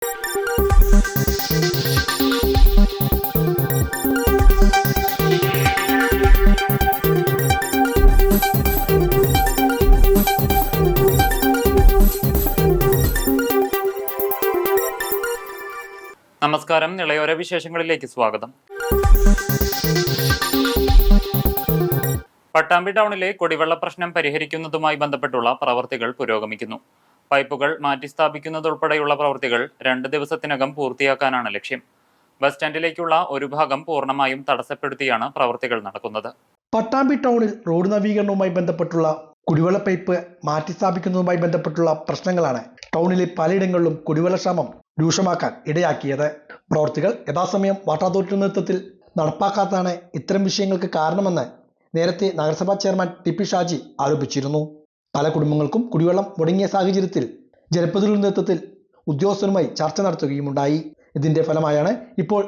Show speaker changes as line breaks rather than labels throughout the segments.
നമസ്കാരം. നിളയോര വിശേഷങ്ങളിലേക്ക് സ്വാഗതം. പട്ടാമ്പി ടൗണിലെ കുടിവെള്ള പ്രശ്നം പരിഹരിക്കുന്നതുമായി ബന്ധപ്പെട്ടുള്ള പ്രവർത്തികൾ പുരോഗമിക്കുന്നു. പൈപ്പുകൾ മാറ്റിസ്ഥാപിക്കുന്നതുൾപ്പെടെയുള്ള പ്രവൃത്തികൾ 2 ദിവസത്തിനകം പൂർത്തിയാക്കാനാണ് ലക്ഷ്യം. ബസ് സ്റ്റാൻഡിലേക്കുള്ള ഒരു ഭാഗം പൂർണ്ണമായും തടസ്സപ്പെടുത്തിയാണ് പ്രവൃത്തികൾ നടക്കുന്നത്.
പട്ടാമ്പി ടൗണിൽ റോഡ് നവീകരണവുമായി ബന്ധപ്പെട്ടുള്ള കുടിവെള്ള പൈപ്പ് മാറ്റിസ്ഥാപിക്കുന്നതുമായി ബന്ധപ്പെട്ടുള്ള പ്രശ്നങ്ങളാണ് ടൗണിലെ പലയിടങ്ങളിലും കുടിവെള്ളക്ഷാമം രൂക്ഷമാക്കാൻ ഇടയാക്കിയത്. പ്രവൃത്തികൾ യഥാസമയം വാട്ടർ അതോറിറ്റി നേതൃത്വത്തിൽ നടപ്പാക്കാത്തതാണ് ഇത്തരം വിഷയങ്ങൾക്ക് കാരണമെന്ന് നേരത്തെ നഗരസഭാ ചെയർമാൻ ടി.പി. ഷാജി ആരോപിച്ചിരുന്നു. പല കുടുംബങ്ങൾക്കും കുടിവെള്ളം മുടങ്ങിയ സാഹചര്യത്തിൽ ജനപ്രതിനിധികളുടെ നേതൃത്വത്തിൽ ഉദ്യോഗസ്ഥരുമായി ചർച്ച നടത്തുകയുമുണ്ടായി. ഇതിന്റെ ഫലമായാണ് ഇപ്പോൾ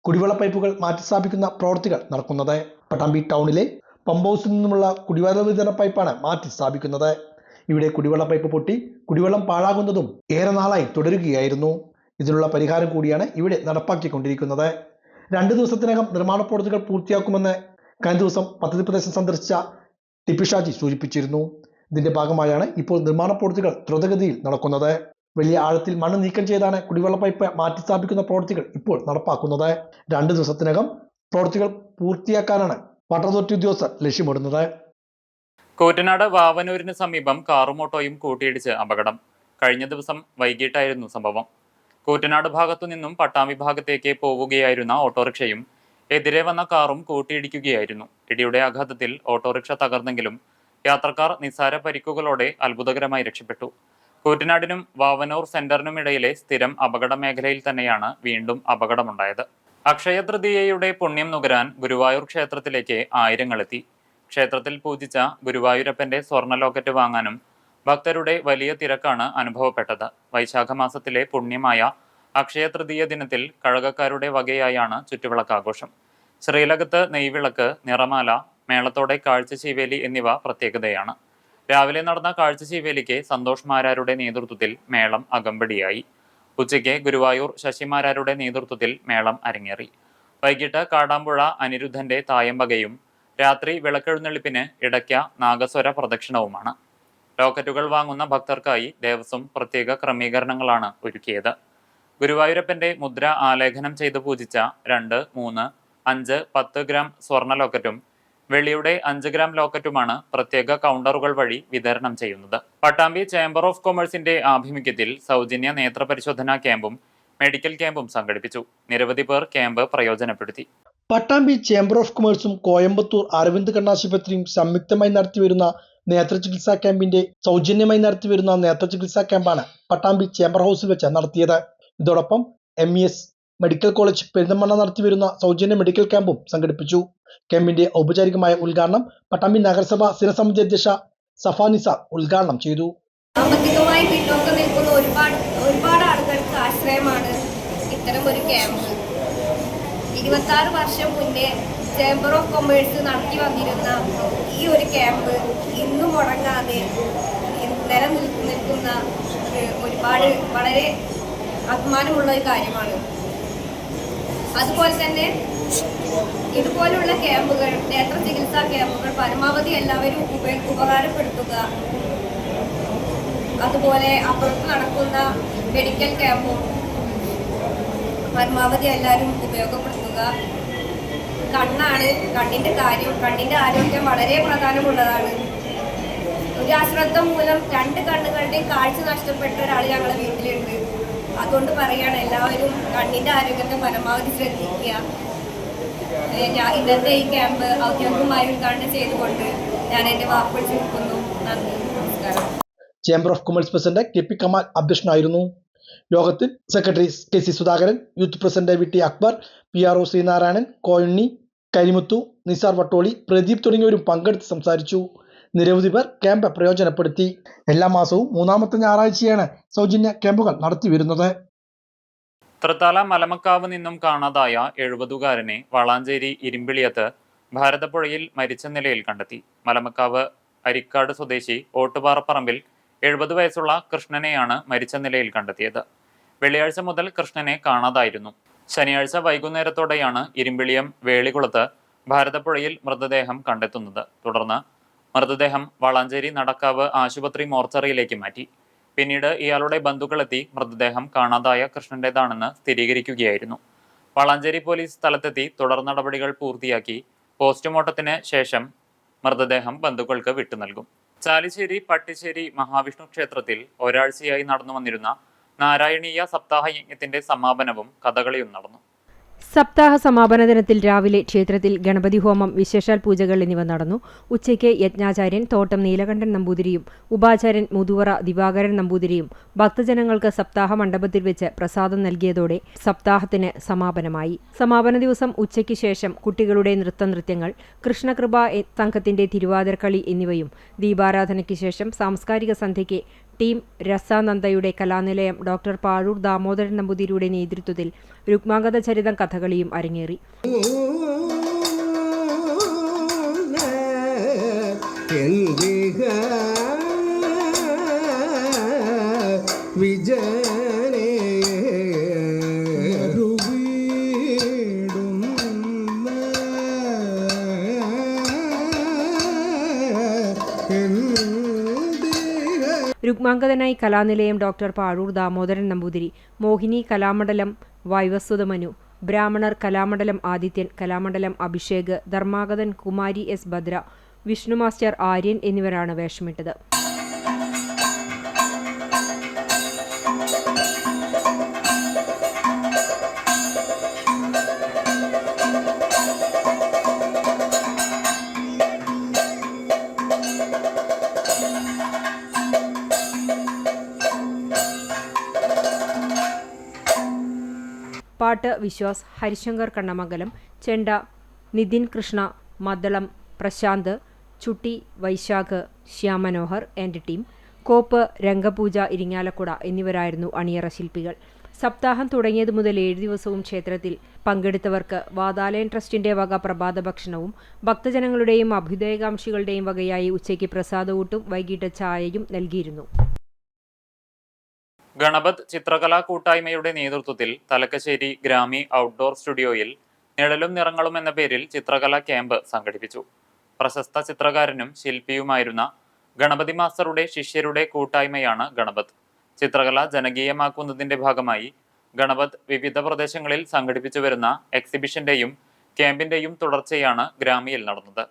കുടിവെള്ള പൈപ്പുകൾ മാറ്റിസ്ഥാപിക്കുന്ന പ്രവൃത്തികൾ നടക്കുന്നത്. പട്ടാമ്പി ടൗണിലെ പമ്പ് ഹൗസിൽ നിന്നുമുള്ള കുടിവെള്ള വിതരണ പൈപ്പാണ് മാറ്റി സ്ഥാപിക്കുന്നത്. ഇവിടെ കുടിവെള്ള പൈപ്പ് പൊട്ടി കുടിവെള്ളം പാഴാകുന്നതും ഏറെ നാളായി തുടരുകയായിരുന്നു. ഇതിനുള്ള പരിഹാരം കൂടിയാണ് ഇവിടെ നടപ്പാക്കിക്കൊണ്ടിരിക്കുന്നത്. 2 ദിവസത്തിനകം നിർമ്മാണ പ്രവൃത്തികൾ പൂർത്തിയാക്കുമെന്ന് കഴിഞ്ഞ ദിവസം പദ്ധതി പ്രദേശം സന്ദർശിച്ച ടി.പി. ഷാജി സൂചിപ്പിച്ചിരുന്നു. ഇതിന്റെ ഭാഗമായാണ് ഇപ്പോൾ നിർമ്മാണ പ്രവൃത്തികൾ ദ്രുതഗതിയിൽ നടക്കുന്നത്. വലിയ ആഴത്തിൽ മണ്ണ് നീക്കം ചെയ്താണ് കുടിവെള്ള പൈപ്പ് മാറ്റിസ്ഥാപിക്കുന്ന പ്രവൃത്തികൾ ഇപ്പോൾ നടപ്പാക്കുന്നത്. 2 ദിവസത്തിനകം പ്രവൃത്തികൾ പൂർത്തിയാക്കാനാണ് വാട്ടർ അതോറിറ്റി ഉദ്യോഗസ്ഥർ ലക്ഷ്യമിടുന്നത്.
കൂറ്റനാട് വാവനൂരിന് സമീപം കാറും ഓട്ടോയും കൂട്ടിയിടിച്ച് അപകടം. കഴിഞ്ഞ ദിവസം വൈകിട്ടായിരുന്നു സംഭവം. കൂറ്റനാട് ഭാഗത്തു നിന്നും പട്ടാമ്പി ഭാഗത്തേക്ക് പോവുകയായിരുന്ന ഓട്ടോറിക്ഷയും എതിരെ വന്ന കാറും കൂട്ടിയിടിക്കുകയായിരുന്നു. ഇടിയുടെ ആഘാതത്തിൽ ഓട്ടോറിക്ഷ തകർന്നെങ്കിലും യാത്രക്കാർ നിസ്സാര പരിക്കുകളോടെ അത്ഭുതകരമായി രക്ഷപ്പെട്ടു. കൂറ്റനാടിനും വാവനൂർ സെന്ററിനുമിടയിലെ സ്ഥിരം അപകട മേഖലയിൽ തന്നെയാണ് വീണ്ടും അപകടമുണ്ടായത്. അക്ഷയ തൃതീയയുടെ പുണ്യം നുകരാൻ ഗുരുവായൂർ ക്ഷേത്രത്തിലേക്ക് ആയിരങ്ങളെത്തി. ക്ഷേത്രത്തിൽ പൂജിച്ച ഗുരുവായൂരപ്പന്റെ സ്വർണ്ണ ലോക്കറ്റ് വാങ്ങാനും ഭക്തരുടെ വലിയ തിരക്കാണ് അനുഭവപ്പെട്ടത്. വൈശാഖ മാസത്തിലെ പുണ്യമായ അക്ഷയ തൃതീയ ദിനത്തിൽ കഴകക്കാരുടെ വകയായാണ് ചുറ്റുവിളക്കാഘോഷം. ശ്രീലകത്ത് നെയ്വിളക്ക്, നിറമാല, മേളത്തോടെ കാഴ്ചശീവേലി എന്നിവ പ്രത്യേകതയാണ്. രാവിലെ നടന്ന കാഴ്ചശീവേലിക്ക് സന്തോഷ് മാരാരുടെ നേതൃത്വത്തിൽ മേളം അകമ്പടിയായി. ഉച്ചയ്ക്ക് ഗുരുവായൂർ ശശിമാരാരുടെ നേതൃത്വത്തിൽ മേളം അരങ്ങേറി. വൈകിട്ട് കാടാമ്പുഴ അനിരുദ്ധന്റെ തായമ്പകയും രാത്രി വിളക്കെഴുന്നള്ളിപ്പിന് ഇടയ്ക്ക നാഗസ്വര പ്രദക്ഷിണവുമാണ്. ലോക്കറ്റുകൾ വാങ്ങുന്ന ഭക്തർക്കായി ദേവസ്വം പ്രത്യേക ക്രമീകരണങ്ങളാണ് ഒരുക്കിയത്. ഗുരുവായൂരപ്പന്റെ മുദ്ര ആലേഖനം ചെയ്ത് പൂജിച്ച 2, 3, 5, 10 ഗ്രാം സ്വർണ്ണ ലോക്കറ്റും വെള്ളിയുടെ 5 ഗ്രാം ലോക്കറ്റുമാണ് പ്രത്യേക കൗണ്ടറുകൾ വഴി വിതരണം ചെയ്യുന്നത്. പട്ടാമ്പി ചേംബർ ഓഫ് കൊമേഴ്സിന്റെ ആഭിമുഖ്യത്തിൽ സൗജന്യ നേത്രപരിശോധനാ ക്യാമ്പും മെഡിക്കൽ ക്യാമ്പും സംഘടിപ്പിച്ചു. നിരവധി പേർ ക്യാമ്പ് പ്രയോജനപ്പെടുത്തി.
പട്ടാമ്പി ചേംബർ ഓഫ് കൊമേഴ്സും കോയമ്പത്തൂർ അരവിന്ദ് കണ്ണാശുപത്രിയും സംയുക്തമായി നടത്തിവരുന്ന നേത്രചികിത്സാ ക്യാമ്പിന്റെ സൗജന്യമായി നടത്തിവരുന്ന നേത്രചികിത്സാ ക്യാമ്പാണ് പട്ടാമ്പി ചേംബർ ഹൗസിൽ വെച്ച് നടത്തിയത്. ഇതോടൊപ്പം MES മെഡിക്കൽ കോളേജ് പെരിന്തൽമണ്ണ നടത്തിവരുന്ന സൗജന്യ മെഡിക്കൽ ക്യാമ്പും സംഘടിപ്പിച്ചു. ക്യാമ്പിന്റെ ഔപചാരികമായ ഉദ്ഘാടനം പട്ടാമ്പി നഗരസഭ സ്ഥിരസമിതി അധ്യക്ഷ സഫാനിസ ഉദ്ഘാടനം ചെയ്തു.
സാമ്പത്തികമായി പിന്നോക്കം നിൽക്കുന്ന ഒരുപാട് ആളുകൾക്ക് ആശ്രയമാണ് ഇത്തരം ഒരു ക്യാമ്പ്. 26 വർഷം മുന്നേ ചേംബർ ഓഫ് കൊമേഴ്സ് നടത്തി വന്നിരുന്ന ഈ ഒരു ക്യാമ്പ് ഇന്നും മുടങ്ങാതെ നിലനിൽക്കുന്ന ഒരുപാട് വളരെ അഭിമാനമുള്ള ഒരു കാര്യമാണ്. അതുപോലെ തന്നെ ഇതുപോലുള്ള ക്യാമ്പുകൾ, നേത്ര ചികിത്സാ ക്യാമ്പുകൾ പരമാവധി എല്ലാവരും ഉപകാരപ്പെടുത്തുക. അതുപോലെ അപ്പുറത്ത് നടക്കുന്ന മെഡിക്കൽ ക്യാമ്പും പരമാവധി എല്ലാവരും ഉപയോഗപ്പെടുത്തുക. കണ്ണാണ്, കണ്ണിന്റെ ആരോഗ്യം വളരെ പ്രധാനമുള്ളതാണ്. ഒരു അശ്രദ്ധ മൂലം 2 കണ്ണുകളുടെയും കാഴ്ച നഷ്ടപ്പെട്ട ഒരാൾ ഞങ്ങളുടെ വീട്ടിലുണ്ട്. അതുകൊണ്ട് പറയാണ്, എല്ലാവരും കണ്ണിന്റെ ആരോഗ്യത്തെ പരമാവധി ശ്രദ്ധിക്കുക. ഇന്നത്തെ ഈ ക്യാമ്പ് ഔദ്യോഗികമായി ഉദ്ഘാടനം ചെയ്തുകൊണ്ട് ഞാൻ എന്റെ വാക്കുകൾ ചുരുക്കുന്നു. നന്ദി, നമസ്കാരം.
Chamber of commerce president KP Kamal അധ്യക്ഷനായിരുന്നു. യോഗത്തിൽ secretary KC Sudhakaran, youth president VT Akbar, PRO Sreenarayanan, Koyanni, Karimuthu, Nisar Vattoli, Pradeep തുടങ്ങിയവരും പങ്കെടുത്ത് സംസാരിച്ചു. നിരവധി പേർ ക്യാമ്പ് പ്രയോജനപ്പെടുത്തി. എല്ലാ മാസവും 3ാമത്തെ ഞായറാഴ്ചയാണ് സൗജന്യ ക്യാമ്പുകൾ നടത്തിവരുന്നത്.
തൃത്താല മലമക്കാവ് നിന്നും കാണാതായ 70-കാരനെ വളാഞ്ചേരി ഇരുമ്പിളിയത്ത് ഭാരതപ്പുഴയിൽ മരിച്ച നിലയിൽ കണ്ടെത്തി. മലമക്കാവ് അരിക്കാട് സ്വദേശി ഓട്ടുപാറപ്പറമ്പിൽ 70 വയസ്സുള്ള കൃഷ്ണനെയാണ് മരിച്ച നിലയിൽ കണ്ടെത്തിയത്. വെള്ളിയാഴ്ച മുതൽ കൃഷ്ണനെ കാണാതായിരുന്നു. ശനിയാഴ്ച വൈകുന്നേരത്തോടെയാണ് ഇരുമ്പിളിയം വേളികുളത്ത് ഭാരതപ്പുഴയിൽ മൃതദേഹം കണ്ടെത്തുന്നത്. തുടർന്ന് മൃതദേഹം വളാഞ്ചേരി നടക്കാവ് ആശുപത്രി മോർച്ചറിയിലേക്ക് മാറ്റി. പിന്നീട് ഇയാളുടെ ബന്ധുക്കളെത്തി മൃതദേഹം കാണാതായ കൃഷ്ണന്റേതാണെന്ന് സ്ഥിരീകരിക്കുകയായിരുന്നു. വളാഞ്ചേരി പോലീസ് സ്ഥലത്തെത്തി തുടർ നടപടികൾ പൂർത്തിയാക്കി പോസ്റ്റ്മോർട്ടത്തിന് ശേഷം മൃതദേഹം ബന്ധുക്കൾക്ക് വിട്ടു നൽകും. ചാലിശ്ശേരി പട്ടിശ്ശേരി മഹാവിഷ്ണു ക്ഷേത്രത്തിൽ ഒരാഴ്ചയായി നടന്നു വന്നിരുന്ന നാരായണീയ സപ്താഹ യജ്ഞത്തിന്റെ സമാപനവും കഥകളിയും നടന്നു.
സപ്താഹ സമാപന ദിനത്തിൽ രാവിലെ ക്ഷേത്രത്തിൽ ഗണപതി ഹോമം, വിശേഷാൽ പൂജകൾ എന്നിവ നടന്നു. ഉച്ചയ്ക്ക് യജ്ഞാചാര്യൻ തോട്ടം നീലകണ്ഠൻ നമ്പൂതിരിയും ഉപാചാര്യൻ മുതുവറ ദിവാകരൻ നമ്പൂതിരിയും ഭക്തജനങ്ങൾക്ക് സപ്താഹ മണ്ഡപത്തിൽ വെച്ച് പ്രസാദം നൽകിയതോടെ സപ്താഹത്തിന് സമാപനമായി. സമാപന ദിവസം ഉച്ചയ്ക്ക് ശേഷം കുട്ടികളുടെ നൃത്തങ്ങൾ, കൃഷ്ണകൃപ സംഘത്തിന്റെ തിരുവാതിരക്കളി എന്നിവയും ദീപാരാധനയ്ക്ക് ശേഷം സാംസ്കാരിക സന്ധ്യയ്ക്ക് ടീം രസാനന്ദയുടെ കലാനിലയം ഡോക്ടർ പാഴൂർ ദാമോദരൻ നമ്പൂതിരിയുടെ നേതൃത്വത്തിൽ രുക്മാംഗത ചരിതം കഥകളിയും അരങ്ങേറി. രുക്മാംഗതനായി കലാനിലയം ഡോക്ടർ പാഴൂർ ദാമോദരൻ നമ്പൂതിരി, മോഹിനി കലാമണ്ഡലം വൈവസ്വതമനു, ബ്രാഹ്മണർ കലാമണ്ഡലം ആദിത്യൻ, കലാമണ്ഡലം അഭിഷേക്, ധർമാഗതൻ കുമാരി എസ് ഭദ്ര, വിഷ്ണു മാസ്റ്റർ ആര്യൻ എന്നിവരാണ് വേഷമിട്ടത്. പാട്ട് വിശ്വാസ്, ഹരിശങ്കർ കണ്ണമംഗലം, ചെണ്ട നിതിൻ കൃഷ്ണ, മദ്ദളം പ്രശാന്ത്, ചുട്ടി വൈശാഖ്, ശ്യാമനോഹർ ആൻഡ് ടീം, കോപ്പ് രംഗപൂജ ഇരിങ്ങാലക്കുട എന്നിവരായിരുന്നു അണിയറ ശില്പികൾ. സപ്താഹം തുടങ്ങിയത് മുതൽ 7 ദിവസവും ക്ഷേത്രത്തിൽ പങ്കെടുത്തവർക്ക് വാതാലയൻ ട്രസ്റ്റിന്റെ വക പ്രഭാത ഭക്ഷണവും ഭക്തജനങ്ങളുടെയും അഭ്യുദയകാംക്ഷികളുടെയും വകയായി ഉച്ചയ്ക്ക് പ്രസാദകൂട്ടും വൈകിട്ട് ചായയും നൽകിയിരുന്നു.
ഗണപത് ചിത്രകലാ കൂട്ടായ്മയുടെ നേതൃത്വത്തിൽ തലക്കശ്ശേരി ഗ്രാമി ഔട്ട്ഡോർ സ്റ്റുഡിയോയിൽ നിഴലും നിറങ്ങളും എന്ന പേരിൽ ചിത്രകലാ ക്യാമ്പ് സംഘടിപ്പിച്ചു. പ്രശസ്ത ചിത്രകാരനും ശില്പിയുമായിരുന്ന ഗണപതി മാസ്റ്ററുടെ ശിഷ്യരുടെ കൂട്ടായ്മയാണ് ഗണപത്. ചിത്രകല ജനകീയമാക്കുന്നതിന്റെ ഭാഗമായി ഗണപത് വിവിധ പ്രദേശങ്ങളിൽ സംഘടിപ്പിച്ചു വരുന്ന എക്സിബിഷന്റെയും ക്യാമ്പിന്റെയും തുടർച്ചയാണ് ഗ്രാമിയിൽ നടന്നത്.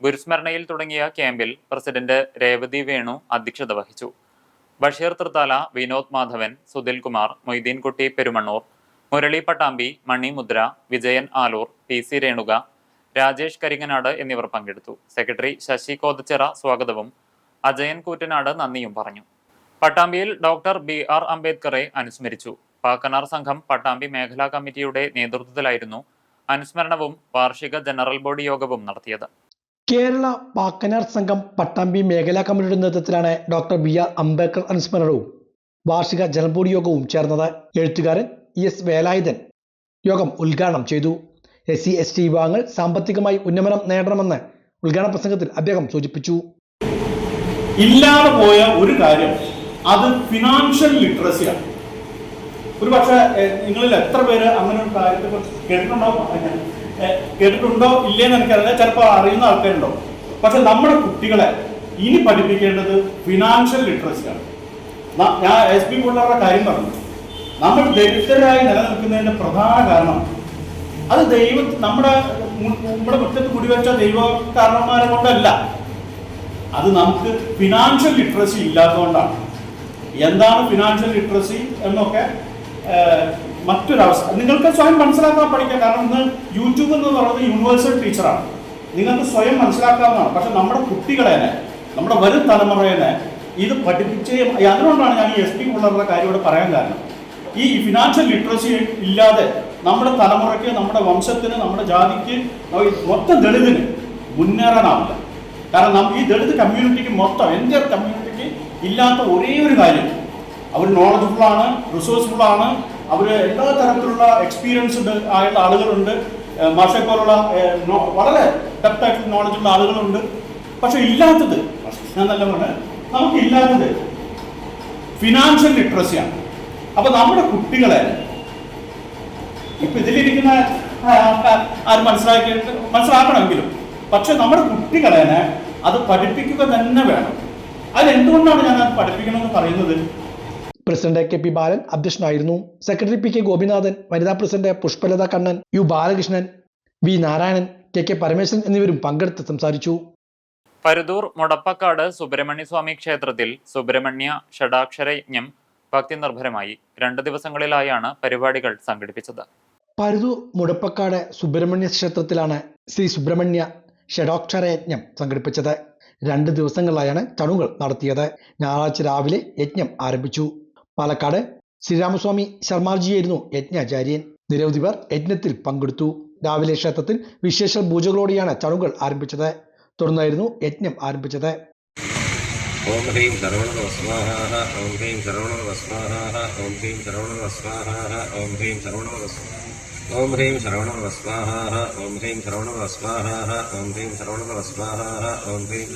ഗുരുസ്മരണയിൽ തുടങ്ങിയ ക്യാമ്പിൽ പ്രസിഡന്റ് രേവതി വേണു അധ്യക്ഷത വഹിച്ചു. ബഷീർ തൃത്താല, വിനോദ് മാധവൻ, സുധിൽ കുമാർ, മൊയ്തീൻകുട്ടി പെരുമണ്ണൂർ, മുരളി പട്ടാമ്പി, മണിമുദ്ര, വിജയൻ ആലൂർ, PC രേണുക, രാജേഷ് കരിങ്ങനാട് എന്നിവർ പങ്കെടുത്തു. സെക്രട്ടറി ശശി കോതച്ചിറ സ്വാഗതവും അജയൻ കൂറ്റനാട് നന്ദിയും പറഞ്ഞു. പട്ടാമ്പിയിൽ ഡോക്ടർ BR അംബേദ്കറെ അനുസ്മരിച്ചു. പാക്കനാർ സംഘം പട്ടാമ്പി മേഖലാ കമ്മിറ്റിയുടെ നേതൃത്വത്തിലായിരുന്നു അനുസ്മരണവും വാർഷിക ജനറൽ ബോഡി യോഗവും നടത്തിയത്.
കേരള പാക്കനാർ സംഘം പട്ടാമ്പി മേഖലാ കമ്മിറ്റിയുടെ നേതൃത്വത്തിലാണ് ഡോക്ടർ BR അംബേദ്കർ അനുസ്മരണവും വാർഷിക ജനറൽ ബോഡി യോഗവും ചേർന്നത്. എഴുത്തുകാരൻ ES വേലായുധൻ യോഗം ഉദ്ഘാടനം ചെയ്തു. SC/ST വിഭാഗങ്ങൾ സാമ്പത്തികമായി ഉന്നമനം നേടണമെന്ന് ഉദ്ഘാടന പ്രസംഗത്തിൽ അദ്ദേഹം സൂചിപ്പിച്ചു.
ഇല്ലാതെ പോയ ഒരു കാര്യം അത് ഫിനാൻഷ്യൽ ലിറ്ററസിയാണ്. ഒരു പക്ഷേ നിങ്ങളിൽ എത്ര പേര് അങ്ങനെ ഒരു കാര്യത്തെ കുറിച്ച് കേട്ടിട്ടുണ്ടോ ഇല്ലേന്ന് എനിക്കറിയില്ല, ചിലപ്പോൾ അറിയുന്ന ആൾക്കാരുണ്ടോ. പക്ഷെ നമ്മുടെ കുട്ടികളെ ഇനി പഠിപ്പിക്കേണ്ടത് ഫിനാൻഷ്യൽ ലിറ്ററസിയാണ്. ഞാൻ SP പിള്ളേരുടെ കാര്യം പറഞ്ഞു. നമ്മൾ ദരിദ്രരായി നിലനിൽക്കുന്നതിന്റെ പ്രധാന കാരണം അത് നമ്മുടെ മുറ്റത്ത് കുടിവെച്ച ദൈവ കാരണന്മാരെ കൊണ്ടല്ല, അത് നമുക്ക് ഫിനാൻഷ്യൽ ലിറ്ററസി ഇല്ലാത്തതുകൊണ്ടാണ്. എന്താണ് ഫിനാൻഷ്യൽ ലിറ്ററസി എന്നൊക്കെ മറ്റൊരവസ്ഥ നിങ്ങൾക്ക് സ്വയം മനസ്സിലാക്കാൻ പഠിക്കാം. കാരണം ഇന്ന് യൂട്യൂബ് എന്ന് പറയുന്നത് യൂണിവേഴ്സൽ ടീച്ചറാണ്, നിങ്ങൾക്ക് സ്വയം മനസ്സിലാക്കാവുന്നതാണ്. പക്ഷെ നമ്മുടെ കുട്ടികളെ, നമ്മുടെ വരും തലമുറയെ ഇത് പഠിപ്പിച്ചേ. അതുകൊണ്ടാണ് ഞാൻ ഈ SP പിള്ളേരുടെ കാര്യം ഇവിടെ പറയാൻ കാരണം. ഈ ഫിനാൻഷ്യൽ ലിറ്ററസി ഇല്ലാതെ നമ്മുടെ തലമുറയ്ക്ക്, നമ്മുടെ വംശത്തിന്, നമ്മുടെ ജാതിക്ക്, മൊത്തം ദളിതിന് മുന്നേറാനാവില്ല. കാരണം ഈ ദളിത് കമ്മ്യൂണിറ്റിക്ക് മൊത്തം എൻ്റെ കമ്മ്യൂണിറ്റിക്ക് ഇല്ലാത്ത ഒരേ ഒരു കാര്യം, അവർ നോളജ്ഫുള്ളാണ്, റിസോഴ്സ്ഫുള്ളാണ്, അവർ എല്ലാ തരത്തിലുള്ള എക്സ്പീരിയൻസ്ഡ് ആയുള്ള ആളുകളുണ്ട്, മാഷെ പോലുള്ള വളരെ ഡെപ്തായിട്ടുള്ള നോളജുള്ള ആളുകളുണ്ട്. പക്ഷെ ഇല്ലാത്തത്, ഞാൻ നല്ല പറഞ്ഞത്, നമുക്കില്ലാത്തത് ഫിനാൻഷ്യൽ ലിറ്ററസിയാണ്. അപ്പൊ നമ്മുടെ കുട്ടികളെ ഇപ്പൊ ഇതിലിരിക്കുന്ന ആര് മനസ്സിലാക്കണമെങ്കിലും, പക്ഷെ നമ്മുടെ കുട്ടികളെ അത് പഠിപ്പിക്കുക തന്നെ വേണം. അതിലെന്തുകൊണ്ടാണ് ഞാൻ അത് പഠിപ്പിക്കണമെന്ന് പറയുന്നത്?
പ്രസിഡന്റ് കെ പി ബാലൻ അധ്യക്ഷനായിരുന്നു. സെക്രട്ടറി പി കെ ഗോപിനാഥൻ, വനിതാ president Pushpalatha Kannan, U Balakrishnan, V Narayanan, K K Parameswaran എന്നിവരും പങ്കെടുത്ത് സംസാരിച്ചു.
പരുതൂർ മുടപ്പക്കാട് സുബ്രഹ്മണ്യസ്വാമി ക്ഷേത്രത്തിൽ സുബ്രഹ്മണ്യ ഷഡാക്ഷര യജ്ഞം ഭക്തി നിർഭരമായി. 2 ദിവസങ്ങളിലായാണ് പരിപാടികൾ സംഘടിപ്പിച്ചത്.
പരുതൂർ മുടപ്പക്കാട് സുബ്രഹ്മണ്യ ക്ഷേത്രത്തിലാണ് ശ്രീ സുബ്രഹ്മണ്യ ഷഡാക്ഷര യജ്ഞം സംഘടിപ്പിച്ചത്. 2 ദിവസങ്ങളിലായാണ് ചടങ്ങുകൾ നടത്തിയത്. ഞായറാഴ്ച രാവിലെ യജ്ഞം ആരംഭിച്ചു. പാലക്കാട് ശ്രീരാമസ്വാമി ശർമാർജിയായിരുന്നു യജ്ഞാചാര്യൻ. നിരവധി പേർ യജ്ഞത്തിൽ പങ്കെടുത്തു. രാവിലെ ക്ഷേത്രത്തിൽ വിശേഷ പൂജകളോടെയാണ് ചടങ്ങുകൾ ആരംഭിച്ചത്. തുടർന്നായിരുന്നു യജ്ഞം ആരംഭിച്ചത്.
ഓം ഹ്രീം ശരവണ സ്വാഹ, ഓം ഹ്രീം ശരവണ സ്വാഹ, ഓം ഹ്രീം ശരവണ സ്വാഹ, ഓം ഹ്രീം ശരവണ ഓം ഹ്രീം ശരവണ സ്വാഹ, ഓം ഹ്രീം ശരവണ സ്വാഹ, ഓം ഹ്രീം ശരവണ സ്വാഹ, ഓം ഹ്രീം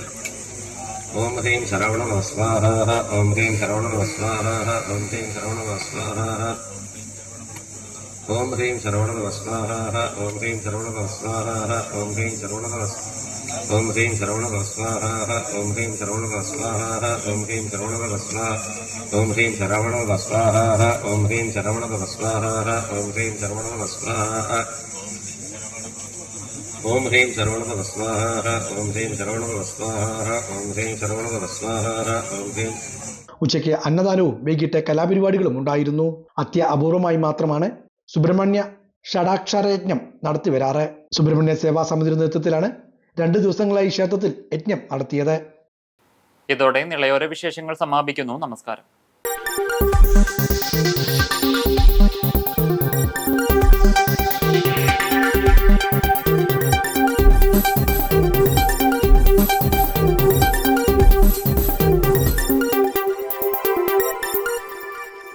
ഓം ഹ്രീം ശരവണ സ്വാഹ, ഓം ഹ്രീം ശരവണ സ്വാഹ, ഓം ഹ്രീം ശരവണ സ്വാഹ, ഓം ഹ്രീം ശരവണ സ്വാഹ, ഓം ഹ്രീം ശരവണ സ്വാഹ, ഓം ഹ്രീം ശരവണ ഓം ഹ്രീം ശരവണ സ്വാഹ, ഓം ഹ്രീം ശരവണ സ്വാഹ, ഓം ഹ്രീം ശരവണ സ്വാഹ, ഓം ഹ്രീം ശരവണ സ്വാഹ, ഓം ഹ്രീം ശരവണ സ്വാഹ, ഓം ഹ്രീം ശരവണ സ്വാഹ, ഓം ഹ്രീം ശരവണ സ്വാഹ, ഓം ഹ്രീം ശരവണ സ്വാഹ, ഓം ഹ്രീം ശരവണ സ്വാഹ, ഓം ഹ്രീം.
ഉച്ചയ്ക്ക് അന്നദാനവും വൈകിട്ട് കലാപരിപാടികളും ഉണ്ടായിരുന്നു. അപൂർവമായി മാത്രമാണ് സുബ്രഹ്മണ്യ ഷഡാക്ഷരയജ്ഞം നടത്തിവരാറ്. സുബ്രഹ്മണ്യ സേവാ സമിതിയുടെ നേതൃത്വത്തിലാണ് 2 ദിവസങ്ങളായി ക്ഷേത്രത്തിൽ യജ്ഞം നടത്തിയത്.
ഇതോടെ നിളയോര വിശേഷങ്ങൾ സമാപിക്കുന്നു. നമസ്കാരം.